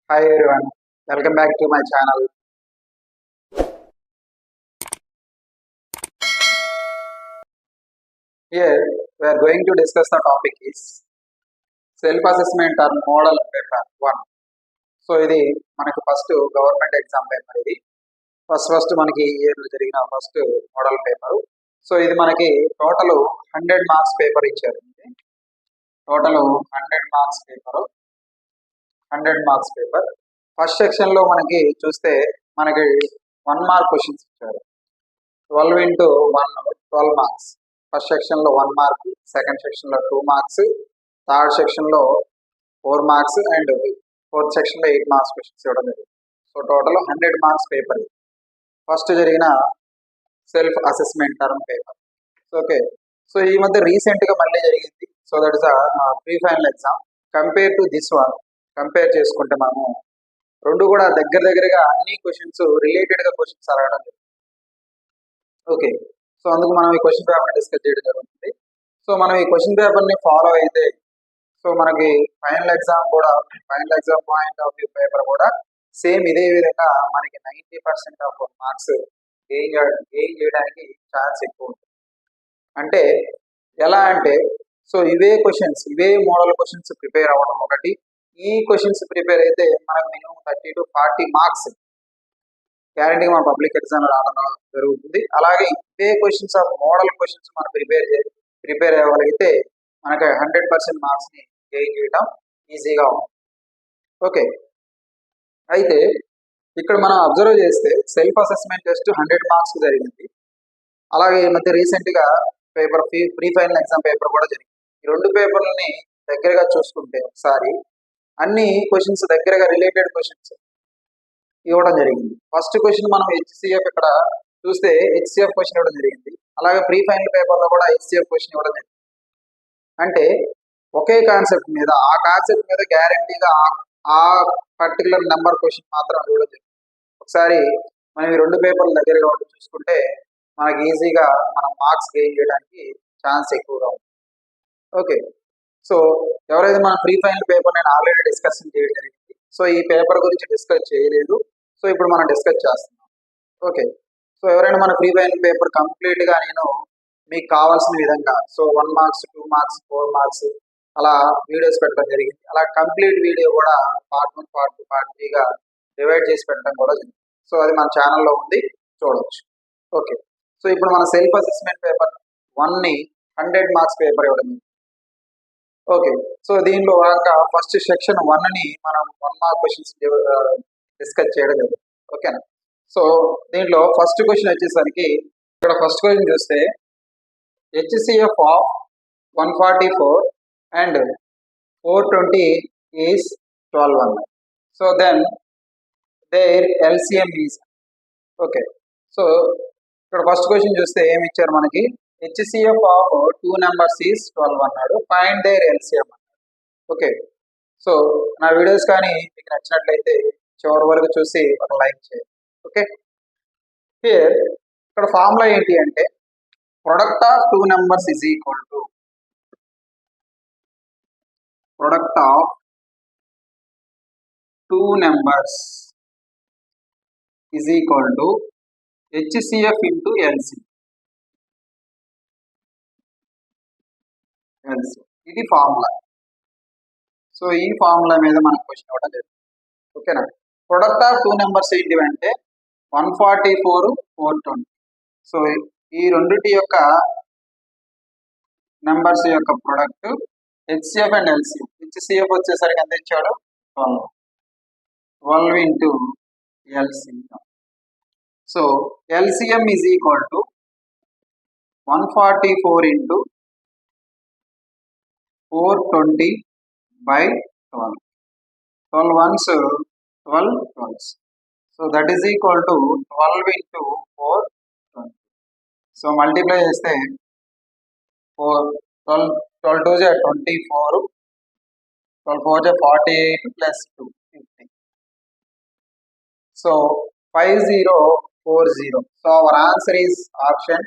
Hi everyone, welcome back to my channel. Here we are going to discuss the topic is self-assessment or model paper 1. So ఇది మనకి first government exam paper. ఇది first మనకి ఈ ఇయర్లో జరిగిన first model paper. So ఇది మనకి total 100 marks paper ఇచ్చారు. Total 100 marks paper 100 marks paper. First సెక్షన్లో మనకి చూస్తే మనకి 1 మార్క్ క్వశ్చన్స్ ఇచ్చారు. 12 into 1 12 మార్క్స్. ఫస్ట్ సెక్షన్లో 1 మార్క్, సెకండ్ సెక్షన్లో 2 మార్క్స్, థర్డ్ సెక్షన్లో 4 మార్క్స్ అండ్ ఫోర్త్ సెక్షన్లో 8 మార్క్స్ క్వశ్చన్స్ ఇవ్వడం జరిగింది. So total 100 marks paper. First జరిగిన self assessment term paper. Okay, so ఈ మధ్య రీసెంట్గా మళ్ళీ జరిగింది. So that is pre final exam. Compare to this one, compare చేసుకుంటే మనము రెండు కూడా దగ్గరగా అన్ని క్వశ్చన్స్ రిలేటెడ్గా క్వశ్చన్స్ అడగడం జరిగింది. ఓకే, సో అందుకు మనం ఈ క్వశ్చన్ పేపర్ని డిస్కస్ చేయడం జరుగుతుంది. సో మనం ఈ క్వశ్చన్ పేపర్ని ఫాలో అయితే సో మనకి final exam point of view paper కూడా సేమ్ ఇదే విధంగా మనకి 90% ఆఫ్ మార్క్స్ గెయిన్ చేయడానికి ఛాన్స్ ఎక్కువ ఉంటుంది. అంటే ఎలా అంటే సో ఇవే మోడల్ క్వశ్చన్స్ ప్రిపేర్ అవ్వడం ఒకటి. ఈ క్వశ్చన్స్ ప్రిపేర్ అయితే మనకు మినిమం 30 to 40 మార్క్స్ గ్యారంటీ మన పబ్లిక్ ఎగ్జామ్ రావడం జరుగుతుంది. అలాగే ఇవే క్వశ్చన్స్ ఆఫ్ మోడల్ క్వశ్చన్స్ మనం ప్రిపేర్ అవ్వగలిగితే మనకి 100% మార్క్స్ని గెయిన్ చేయడం ఈజీగా ఉంది. ఓకే, అయితే ఇక్కడ మనం అబ్జర్వ్ చేస్తే సెల్ఫ్ అసెస్మెంట్ టెస్ట్ 100 మార్క్స్ జరిగింది. అలాగే ఈ మధ్య రీసెంట్గా paper pre final exam paper కూడా జరిగింది. ఈ రెండు పేపర్లని దగ్గరగా చూసుకుంటే ఒకసారి అన్ని క్వశ్చన్స్ దగ్గరగా రిలేటెడ్ క్వశ్చన్స్ ఇవ్వడం జరిగింది. ఫస్ట్ క్వశ్చన్ మనం హెచ్సిఎఫ్ ఇక్కడ చూస్తే హెచ్సిఎఫ్ క్వశ్చన్ ఇవ్వడం జరిగింది. అలాగే ప్రీ ఫైనల్ పేపర్లో కూడా హెచ్సిఎఫ్ క్వశ్చన్ ఇవ్వడం జరిగింది. అంటే ఒకే కాన్సెప్ట్ మీద గ్యారంటీగా ఆ పర్టికులర్ నెంబర్ క్వశ్చన్ మాత్రం ఇవ్వడం జరిగింది. ఒకసారి మనం ఈ రెండు పేపర్లు దగ్గరగా ఉండి చూసుకుంటే మనకి ఈజీగా మనం మార్క్స్ గెయిన్ చేయడానికి ఛాన్స్ ఎక్కువగా ఉంది. ఓకే, సో ఎవరైతే మన ప్రీ ఫైనల్ పేపర్ నేను ఆల్రెడీ డిస్కషన్ చేయడం జరిగింది. సో ఈ పేపర్ గురించి డిస్కస్ చేయలేదు. సో ఇప్పుడు మనం డిస్కస్ చేస్తున్నాం. ఓకే, సో ఎవరైనా మన ప్రీ ఫైనల్ పేపర్ కంప్లీట్గా నేను మీకు కావాల్సిన విధంగా సో 1 మార్క్స్ 2 మార్క్స్ 4 మార్క్స్ అలా వీడియోస్ పెట్టడం జరిగింది. అలా కంప్లీట్ వీడియో కూడా పార్ట్ 1 పార్ట్ 2 పార్ట్ 3గా డివైడ్ చేసి పెట్టడం కూడా జరిగింది. సో అది మన ఛానల్లో ఉంది, చూడవచ్చు. ఓకే, సో ఇప్పుడు మన సెల్ఫ్ అసెస్మెంట్ పేపర్ 1ని 100 మార్క్స్ పేపర్ ఇవ్వడం. ఓకే, సో దీనిలో ఫస్ట్ సెక్షన్ 1ని మనం 1 మార్క్ క్వశ్చన్స్ డిస్కస్ చేయడం జరుగుతుంది. ఓకేనా, సో దీంట్లో ఫస్ట్ క్వశ్చన్ వచ్చేసరికి ఇక్కడ ఫస్ట్ క్వశ్చన్ చూస్తే HCF of 144 and 420 is 1200. So then there LCM is. Okay, so ఇక్కడ ఫస్ట్ క్వశ్చన్ చూస్తే ఏమి ఇచ్చారు మనకి, హెచ్సిఎఫ్ ఆఫ్ 2 నెంబర్స్ ఈజ్ 12 అన్నాడు, ఫైండ్ దేర్ ఎల్సిఎం అన్నాడు. ఓకే, సో నా వీడియోస్ కానీ మీకు నచ్చినట్లయితే చివరి వరకు చూసి ఒక లైక్ చేయండి. ఓకే, ఇక్కడ ఫార్ములా ఏంటి అంటే product of 2 numbers is equal to product of 2 numbers is equal to HCF into LC. ఇది ఫార్ములా. సో ఈ ఫార్ములా మీద మనకు క్వశ్చన్ ఇవ్వడం జరిగింది. ఓకేనా, ప్రొడక్ట్ ఆఫ్ 2 నెంబర్స్ ఏంటి అంటే 144 420. సో ఈ రెండిటి యొక్క నెంబర్స్ యొక్క product HCF and LCM. HCF వచ్చేసరికి ఎంత ఇచ్చాడు 12 into LCM. So LCM is equal to 144 into 420 by 12. 12 ones 12 12s. So that is equal to 12 into 420. So multiply చేస్తే 12 2s are 24, 12 4s are 48 plus 2 50. So 5040. So our answer is option.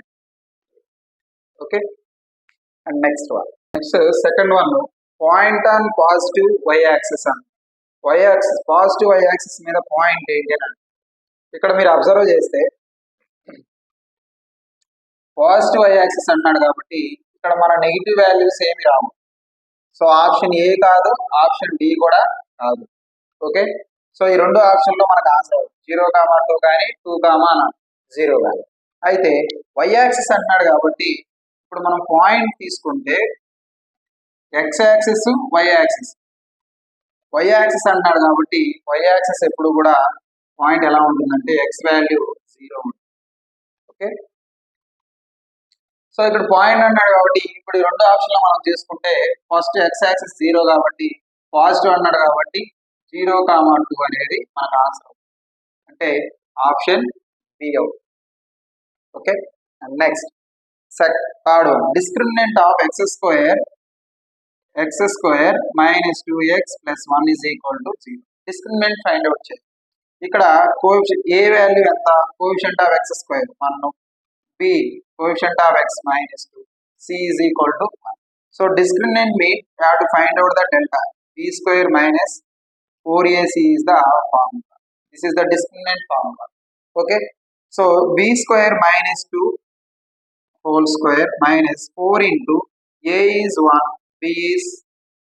Okay, and next one. Next second one, point on positive y axis. Y axis positive Y axis మీద point ఏంటి అని ఇక్కడ మీరు observe చేస్తే positive Y axis అన్నాడు కాబట్టి ఇక్కడ మన నెగిటివ్ వాల్యూస్ ఏమి రావు. సో ఆప్షన్ ఏ కాదు, ఆప్షన్ డి కూడా కాదు. ఓకే, సో ఈ రెండు ఆప్షన్లో మనకు ఆన్సర్ 0,2 కానీ 2,0 కానీ. అయితే వై యాక్సిస్ అంటున్నాడు కాబట్టి ఇప్పుడు మనం పాయింట్ తీసుకుంటే X axis Y axis, Y axis అంటున్నాడు కాబట్టి వై యాక్సిస్ ఎప్పుడు కూడా పాయింట్ ఎలా ఉంటుందంటే ఎక్స్ వాల్యూ 0 ఉంటుంది. ఓకే, సో ఇక్కడ పాయింట్ అన్నాడు కాబట్టి ఇప్పుడు ఈ రెండు ఆప్షన్లు మనం తీసుకుంటే ఫస్ట్ ఎక్స్ యాక్సిస్ 0 కాబట్టి పాజిటివ్ అన్నాడు కాబట్టి 0,2 అనేది మనకు ఆన్సర్ అంటే ఆప్షన్ బి అవుతుంది. Okay, and next third one, discriminant of x square minus 2x plus 1 is equal to 0. Discriminant find out చేయాలి. ఇక్కడ కోఎఫిషియంట్ ఏ వాల్యూ ఎంత, coefficient of x square 1, b coefficient of x minus 2, c is equal to 1. So discriminant means we have to find out the delta. b square minus 4ac is the formula. This is the discriminant formula. Okay, so b square minus 2 whole square minus 4 into a is 1, b is,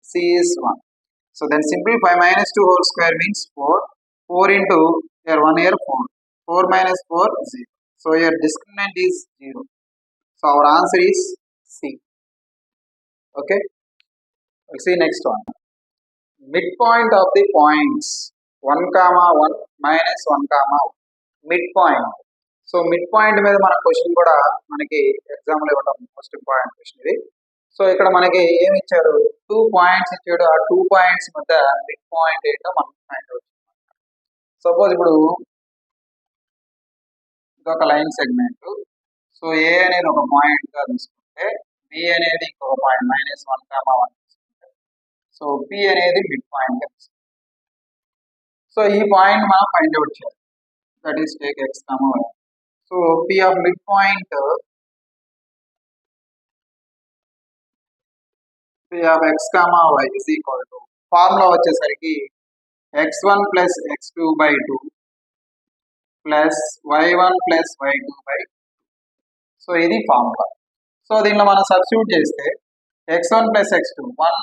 c is 1. So then simplify minus 2 whole square means 4, 4 into here 1 here 4, 4 minus 4 0. So your discriminant is 0. So our answer is C. Okay, we'll see next one. Midpoint of the points 1, 1 minus 1, 1. Midpoint. So midpoint మీద మన question కూడా మనకి ఎగ్జామ్లో ఇవ్వడం most important question ఇది. So ఇక్కడ మనకి ఏమి ఇచ్చారు, 2 పాయింట్స్ ఇచ్చాడు. ఆ 2 పాయింట్స్ మధ్య మిడ్ పాయింట్ ఏంటో మనం ఫైండ్ అవుట్. సపోజ్ ఇప్పుడు ఇదొక లైన్ సెగ్మెంట్. సో ఏ అనేది ఒక పాయింట్ గా తీసుకుంటే బి అనేది ఇంకొక పాయింట్ -1, 1 తీసుకుంటే సో పి అనేది మిడ్ పాయింట్ గా తీసుకుంటే సో ఈ పాయింట్ మనం ఫైండ్ అవుట్ చేయాలి. That is take x, y. So P of mid point P of x, y is equal to formula వచ్చేసరికి x1 plus x2/2 plus y1 plus y2/2. So ఇది formula. So దీనిలో మనం substitute చేస్తే x1 plus x2 1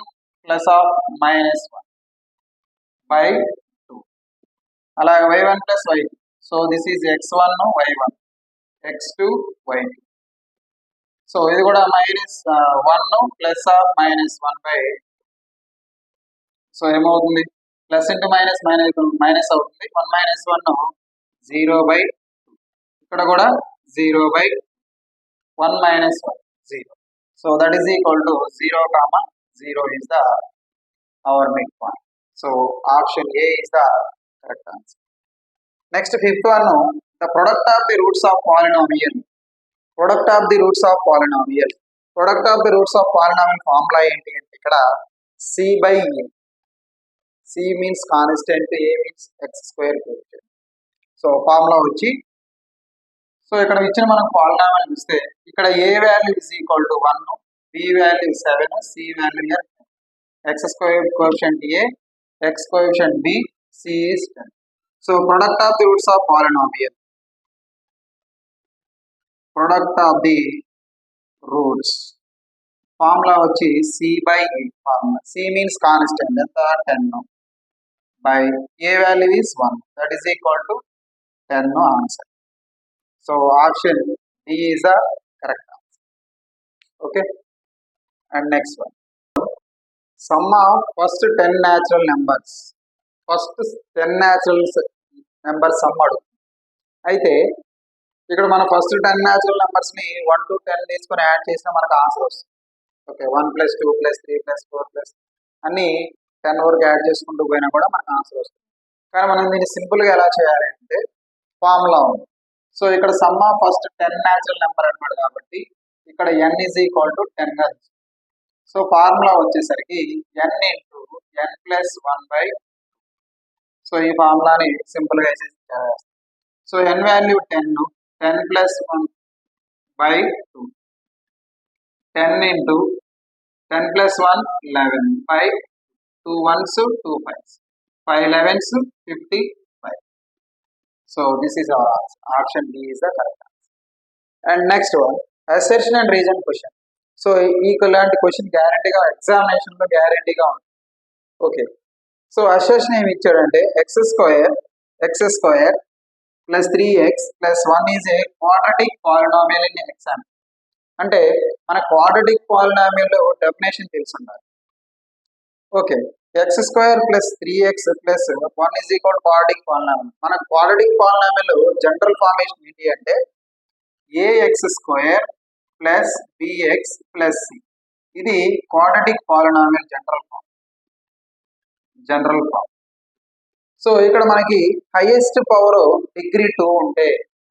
plus of -1/2 అలాగే y1 plus y2. So this is x1 y1 x2 y2. So ఇది కూడా -1 plus of -1/2. So ఏమవుతుంది, plus into minus minus అవుతుంది. 1 - 1 0/2. ఇక్కడ కూడా 0/1 - 1 0. So that is equal to 0, 0 is the our midpoint. So option A is the correct answer. Next fifth one, the product of the roots of polynomial. Product of the roots of polynomial. Product of the roots of polynomial formula ఏంటి అంటే ఇక్కడ c/a. c means constant, a means x square coefficient. So formula వచ్చి so ఇక్కడ ఇచ్చిన మనం polynomial చూస్తే ఇక్కడ A value is equal to 1, B value 7, C value 10. X square coefficient A, X coefficient B, C is 10. So product of the roots of polynomial, product of the roots formula వచ్చి c/a. Formula C means constant ఎంత 10 by A value is 1, that is equal to 10 answer. So option D is the correct answer. Okay, and next one, sum of first 10 natural numbers. First 10 natural numbers sum అడుగుతుంది. అయితే ఇక్కడ మనం first 10 natural numbers ని 1 to 10 తీసుకొని add చేసినా మనకు answer వస్తుంది. Okay, 1 + 2 + 3 + 4 అన్ని 10 వరకు యాడ్ చేసుకుంటూ పోయినా కూడా మనకు ఆన్సర్ వస్తుంది. కానీ మనం దీన్ని సింపుల్ గా ఎలా చేయాలి అంటే ఫార్ములా ఉంది. సో ఇక్కడ some of first 10 natural number అన్నమాట కాబట్టి ఇక్కడ n is equal to 10 గా తీసుకుంటాం. సో ఫార్ములా వచ్చేసరికి n into n plus 1/2. So ఈ ఫార్ములాని సింపుల్ గా వేసేసి so n value 10, 10 plus 1/2, 10 into 10 plus 1 11 by 2 1s 2 5s. 5 11s 55. So this is our answer. Option D is the correct answer. And next one, assertion and reason question. So ఇలాంటి question గ్యారంటీగా ఎగ్జామినేషన్లో గ్యారంటీగా ఉంది. Okay, so assertion ఏమి ఇచ్చాడంటే X square plus 3x plus 1 is a quadratic polynomial in exam. అంటే మన quadratic polynomial definition తెలిసి ఉండాలి. Okay, X square plus 3x plus 1 is equal quadratic polynomial. మన క్వాడ్రాటిక్ పాలినామియల్ జనరల్ ఫార్మేషన్ ఏంటి అంటే A X square plus B X plus C. ఇది quadratic polynomial general form. So ఇక్కడ మనకి హైయెస్ట్ పవర్ డిగ్రీ 2 ఉంటే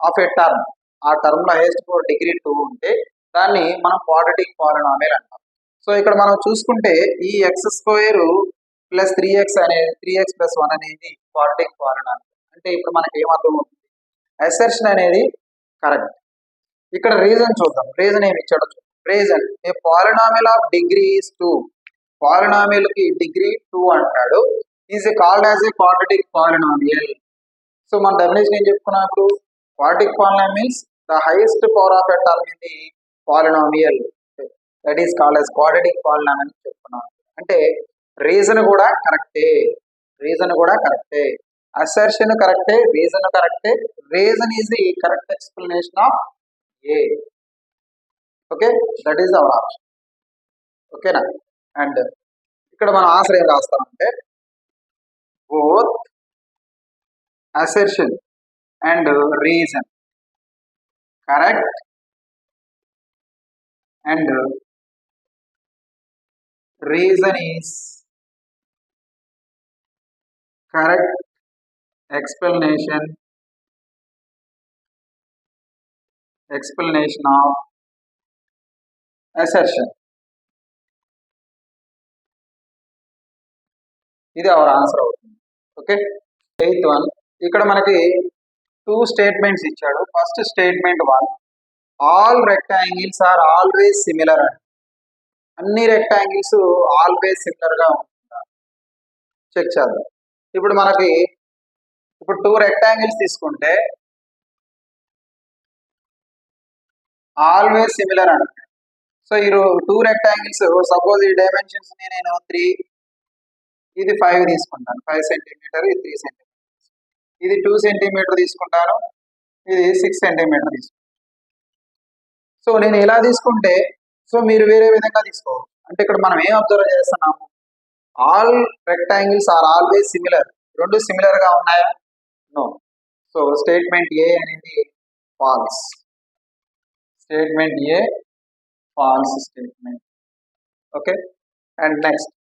of A term, ఆ term లో highest power degree 2 ఉంటే దాన్ని మనం క్వాడ్రాటిక్ పాలినామియల్ అంటాం. సో ఇక్కడ మనం చూసుకుంటే ఈ ఎక్స్ స్క్వేర్ ప్లస్ 3x అనేది 3x ప్లస్ 1 అనేది క్వాడ్రాటిక్ పాలినామియల్. అంటే ఇప్పుడు మనకి ఏమర్థం అవుతుంది, అసర్షన్ అనేది కరెక్ట్. ఇక్కడ రీజన్ చూద్దాం. రీజన్ ఏమి ఇచ్చాడో చూద్దాం. Reason a polynomial of degree is 2. Polynomial కి డిగ్రీ 2 అంటాడు. Is called as a quadratic polynomial. So మన డెఫినేషన్ ఏం చెప్పుకున్నప్పుడు quadratic polynomials the highest power of a term in the polynomial, that is called as quadratic polynomial చెప్పుకున్నాం. అంటే reason కూడా కరెక్టే, assertion కరెక్టే, రీజన్ కరెక్టే. Reason is the correct explanation of A. Okay, that is our option. ఓకేనా? And ఇక్కడ మనం answer ఏం రాస్తామంటే both assertion and reason correct and reason is correct explanation of assertion. ఇది అవర్ ఆన్సర్ అవుతుంది. Okay, 8th one. ఇక్కడ మనకి 2 statements ఇచ్చాడు. First statement 1, all rectangles are always similar అని. అన్ని రెక్టాంగిల్స్ ఆల్వేస్ సిమిలర్ గా ఉంటాయి. చెక్ చేద్దాం. ఇప్పుడు మనకి 2 రెక్టాంగిల్స్ తీసుకుంటే ఆల్వేస్ సిమిలర్ అంటే సో ఈ 2 రెక్టాంగిల్స్ సపోజ్ ఈ డైమెన్షన్స్ ని నేను 3, ఇది 5 తీసుకుంటాను, 5 సెంటీమీటర్, ఇది 3 సెంటీమీటర్, ఇది 2 సెంటీమీటర్ తీసుకుంటాను, ఇది 6 సెంటీమీటర్ తీసుకుంటాను. సో నేను ఇలా తీసుకుంటే సో మీరు వేరే విధంగా తీసుకోవాలి. అంటే ఇక్కడ మనం ఏం అబ్జర్వ్ చేస్తున్నాము, all rectangles are always similar. 2 similar గా ఉన్నాయా? నో. సో స్టేట్మెంట్ ఏ అనేది false. Statement A false statement. Okay, and next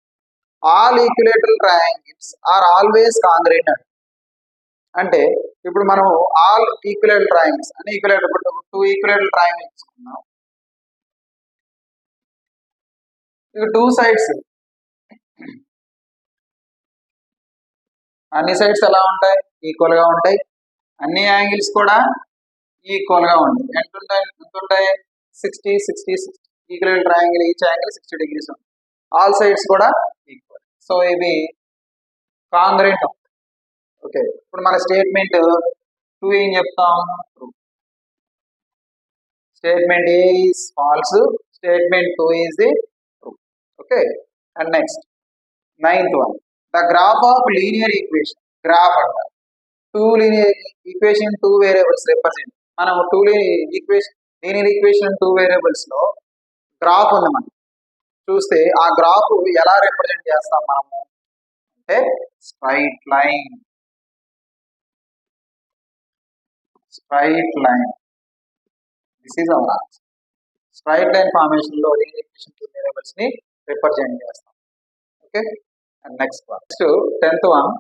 all equilateral triangles are always congruent. అంటే ఇప్పుడు మనం ఆల్ ఈక్విలేటరల్ ట్రయాంగిల్స్ అని ఈక్విలేటర్ 2 ఈక్విలేటరల్ ట్రయాంగిల్స్ తీసుకున్నాం. ఇక 2 సైడ్స్ అన్ని సైడ్స్ ఎలా ఉంటాయి? ఈక్వల్ గా ఉంటాయి. అన్ని యాంగిల్స్ కూడా ఈక్వల్ గా ఉంటాయి. ఎంత ఉంటాయి? 60 60 60. Equilateral triangle each angle 60 degrees ఉంటుంది. ఆల్ సైడ్స్ కూడా ఈక్వల్. సో ఇవి కాంగ్రుయెంట్. ఓకే, ఇప్పుడు మన స్టేట్మెంట్ 2 ఏం చెప్తాం? Statement A is false, statement 2 is the true. Okay, and next 9th one, the graph of linear equation. Graph అంట 2 లీనియర్ ఈక్వేషన్ 2 వేరియబుల్స్ రిప్రజెంట్. మనం 2 linear equation 2 variables లో graph ఉంది. మనం చూస్తే ఆ గ్రాఫ్ ఎలా రిప్రజెంట్ చేస్తాం మనము అంటే straight line. This is our answer. Straight line formation లో లీనియర్ ఈక్వేషన్ 2 వేరియబుల్స్ ని రిప్రజెంట్ చేస్తాం. Okay, and next 10th one,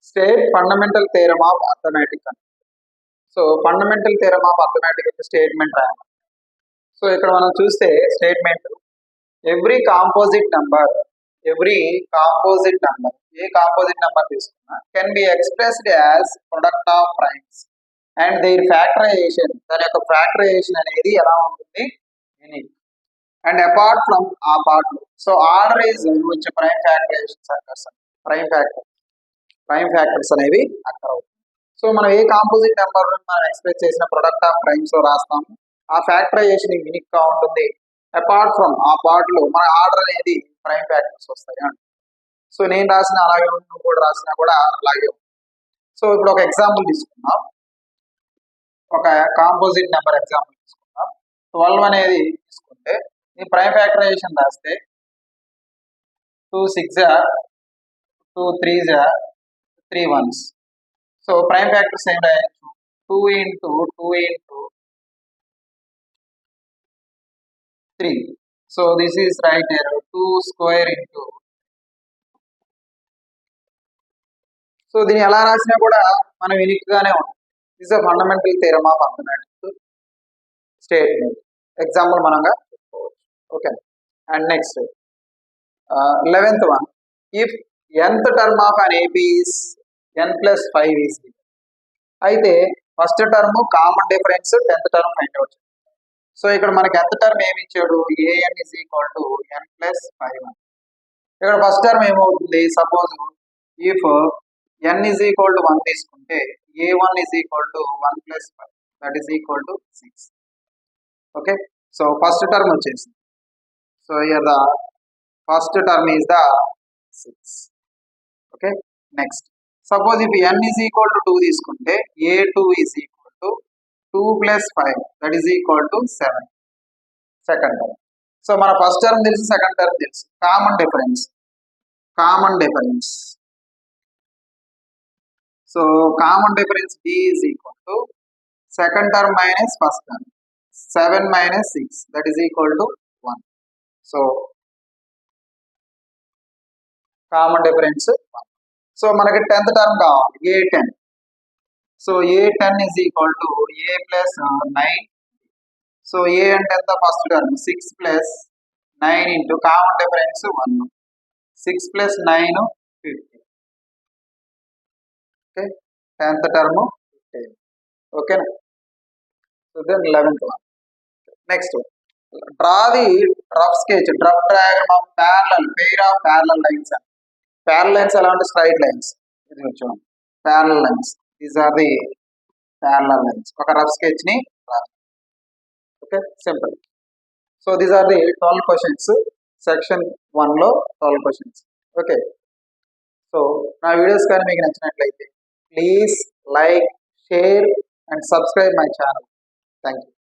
state fundamental theorem of arithmetic. So fundamental theorem of arithmetic యొక్క స్టేట్మెంట్ రాయాలి. So ఇక్కడ మనం చూస్తే statement every composite number a composite number తీసుకున్నా can be expressed as product of primes and their factorization. దాని యొక్క factorization అనేది ఎలా ఉంటుంది? యూనిక్. అండ్ అపార్ట్ ఫ్రమ్ ఆ part, so order is which prime factorization circus, prime factor. Prime factors అనేవి అక్కడ అవుతాయి. సో మనం ఏ కాంపోజిట్ నెంబర్ మనం ఎక్స్ప్రెస్ చేసిన ప్రొడక్ట్ ఆఫ్ ప్రైమ్స్ లో రాస్తాము, ఆ ఫ్యాక్టరైజేషన్ యూనిక్ గా ఉంటుంది. అపార్ట్ ఫ్రమ్ ఆ పార్ట్ లో మన ఆర్డర్ అనేది ప్రైమ్ ఫ్యాక్టర్స్ వస్తాయి అండి. సో నేను రాసిన అలాగే నువ్వు కూడా రాసినా కూడా అలాగే. సో ఇప్పుడు ఒక ఎగ్జాంపుల్ తీసుకుందాం, ఒక కాంపోజిట్ నెంబర్ ఎగ్జాంపుల్ తీసుకుందాం. 12 అనేది తీసుకుంటే ఈ ప్రైమ్ ఫ్యాక్టరైజేషన్ రాస్తే 2 6 2 3 3 1s. సో ప్రైమ్ ఫ్యాక్టర్స్ ఏం రాయొచ్చు, 2 into 2 into 3. So this is right here 2 square into. So దీన్ని ఎలా రాసినా కూడా మనం యూనిక్ గానే ఉంటుంది. This uh fundamental theorem of arithmetic statement example మనంగా చెప్పుకోవచ్చు. Okay, and next 11th one, if nth term of an AP is n plus 5 is. అయితే first term common difference 10th term find out. So ఇక్కడ మనకి nth term ఏమి ఇచ్చాడు, an is equal to n plus 5. ఇక్కడ first term ఏమవుతుంది, suppose if n is equal to 1 తీసుకుంటే a1 is equal to 1 plus 5, that is equal to 6. ఓకే, so first term వచ్చేసింది. So here the first term is the 6. Okay, next suppose if n is equal to 2 తీసుకుంటే a2 is equal to 2 plus 5, that is equal to 7. Second term. So మన first term తెలుసు, second term తెలుసు, common difference. So common difference d is equal to second term minus first term, 7 minus 6, that is equal to 1. So common difference 1. So మనకి 10th term కావాలి, a10. So a10 is equal to a plus 9. So a అంటే ఎంత, first term 6 plus 9 into common difference 1, 6 plus 9 15. Okay, 10th term 15. ఓకేనా. So then 11th one. Next draw the rough sketch, rough diagram of pair of parallel lines. Parallel lines ఎలా అంటే straight lines, ఇది వచ్చాం parallel lines, these are the parallel lines. ఒక rough sketch ని రాయాలి. Okay, simple. So these are the 12 questions, section 1 లో 12 questions. Okay, so నా videos కానీ మీకు నచ్చినట్లయితే please like, share and subscribe my channel. Thank you.